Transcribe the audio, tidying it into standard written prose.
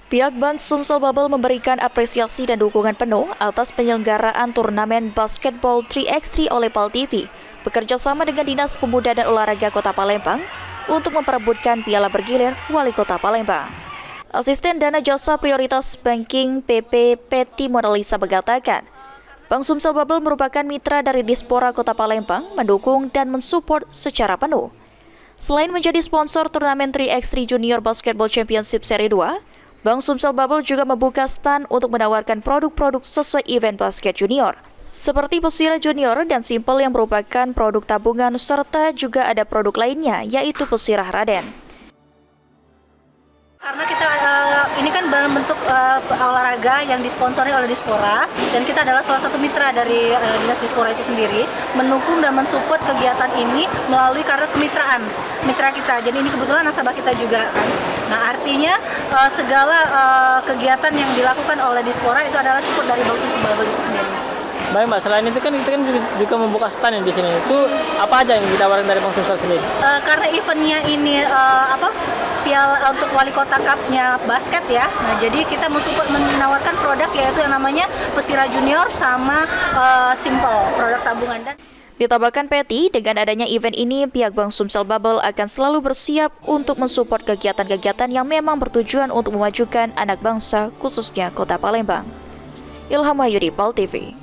Pihak Bank Sumsel Bubble memberikan apresiasi dan dukungan penuh atas penyelenggaraan turnamen basketball 3x3 oleh PAL TV, bekerja sama dengan Dinas Pemuda dan Olahraga Kota Palembang untuk memperebutkan piala bergilir Wali Kota Palembang. Asisten Dana Jasa Prioritas Banking PP Peti Monalisa mengatakan, Bank Sumsel Bubble merupakan mitra dari Dispora Kota Palembang, mendukung dan mensupport secara penuh. Selain menjadi sponsor turnamen 3x3 Junior Basketball Championship Seri 2, Bank Sumsel Bubble juga membuka stand untuk menawarkan produk-produk sesuai event basket junior, seperti Pesira Junior dan Simple yang merupakan produk tabungan, serta juga ada produk lainnya, yaitu Pesira Raden. Karena kita ini kan dalam bentuk olahraga yang disponsori oleh Dispora, dan kita adalah salah satu mitra dari Dinas Dispora itu sendiri, mendukung dan mensupport kegiatan ini melalui karena kemitraan mitra kita. Jadi ini kebetulan nasabah kita juga kan. Nah, artinya segala kegiatan yang dilakukan oleh Dispora itu adalah support dari Bank Sumsel Bubble itu sendiri. Baik Mbak, selain itu kan kita juga membuka stand di sini. Itu apa aja yang ditawarkan dari Bank Sumsel sendiri? Karena eventnya ini piala untuk Wali Kota Cup-nya basket ya. Nah, jadi kita menawarkan produk yaitu yang namanya Pesira Junior sama Simple, produk tabungan. Dan ditambahkan Peti, dengan adanya event ini, pihak Bank Sumsel Bubble akan selalu bersiap untuk mensupport kegiatan-kegiatan yang memang bertujuan untuk memajukan anak bangsa, khususnya Kota Palembang. Ilham Wahyudi, PAL TV.